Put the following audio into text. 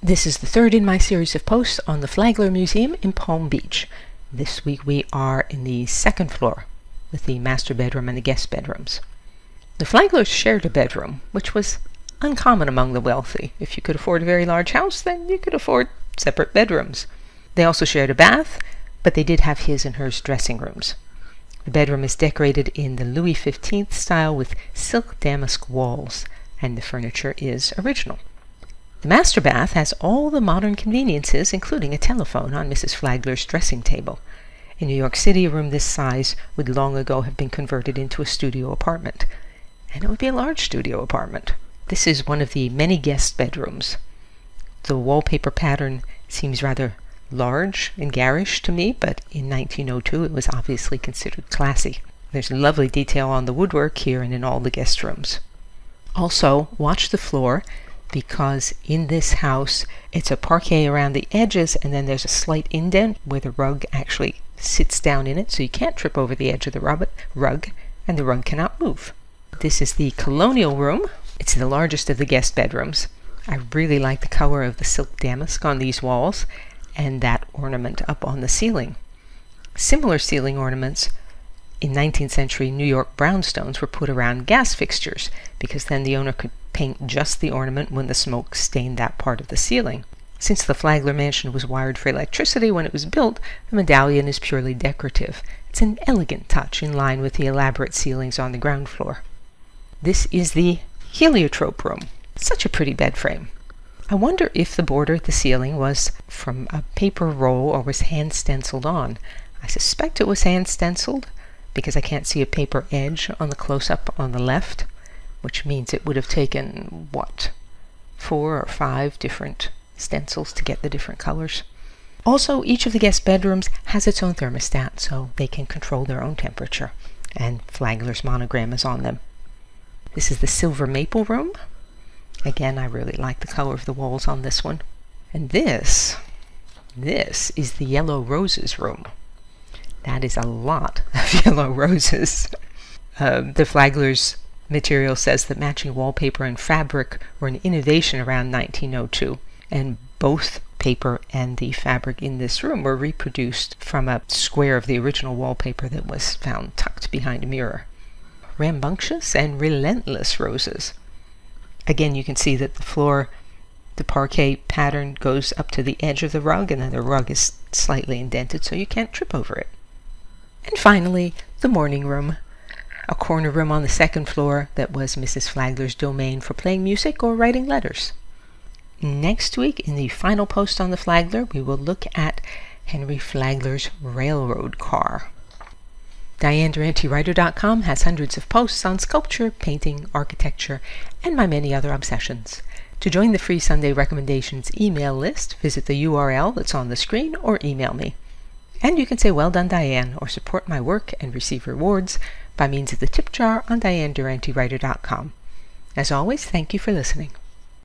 This is the third in my series of posts on the Flagler Museum in Palm Beach. This week we are in the second floor with the master bedroom and the guest bedrooms. The Flaglers shared a bedroom, which was uncommon among the wealthy. If you could afford a very large house, then you could afford separate bedrooms. They also shared a bath, but they did have his and hers dressing rooms. The bedroom is decorated in the Louis XV style with silk damask walls, and the furniture is original. The master bath has all the modern conveniences, including a telephone on Mrs. Flagler's dressing table. In New York City, a room this size would long ago have been converted into a studio apartment, and it would be a large studio apartment. This is one of the many guest bedrooms. The wallpaper pattern seems rather large and garish to me, but in 1902 it was obviously considered classy. There's lovely detail on the woodwork here and in all the guest rooms. Also, watch the floor, because in this house it's a parquet around the edges, and then there's a slight indent where the rug actually sits down in it, so you can't trip over the edge of the rug, and the rug cannot move. This is the Colonial Room. It's the largest of the guest bedrooms. I really like the color of the silk damask on these walls and that ornament up on the ceiling. Similar ceiling ornaments in 19th century New York brownstones were put around gas fixtures, because then the owner could paint just the ornament when the smoke stained that part of the ceiling. Since the Flagler mansion was wired for electricity when it was built, the medallion is purely decorative. It's an elegant touch in line with the elaborate ceilings on the ground floor. This is the Helios Room. Such a pretty bed frame. I wonder if the border at the ceiling was from a paper roll or was hand stenciled on. I suspect it was hand stenciled, because I can't see a paper edge on the close-up on the left, which means it would have taken, 4 or 5 different stencils to get the different colors. Also, each of the guest bedrooms has its own thermostat, so they can control their own temperature, and Flagler's monogram is on them. This is the Silver Maple Room. Again, I really like the color of the walls on this one. And this is the Yellow Roses Room. That is a lot of yellow roses. The Flagler's material says that matching wallpaper and fabric were an innovation around 1902, and both paper and the fabric in this room were reproduced from a square of the original wallpaper that was found tucked behind a mirror. Rambunctious and relentless roses. Again, you can see that the floor, the parquet pattern goes up to the edge of the rug, and then the rug is slightly indented so you can't trip over it. And finally, the morning room, a corner room on the second floor that was Mrs. Flagler's domain for playing music or writing letters. Next week, in the final post on the Flagler, we will look at Henry Flagler's railroad car. DianeDuranteWriter.com has hundreds of posts on sculpture, painting, architecture, and my many other obsessions. To join the free Sunday Recommendations email list, visit the URL that's on the screen or email me. And you can say "Well done, Diane," or support my work and receive rewards by means of the tip jar on DianeDuranteWriter.com. As always, thank you for listening.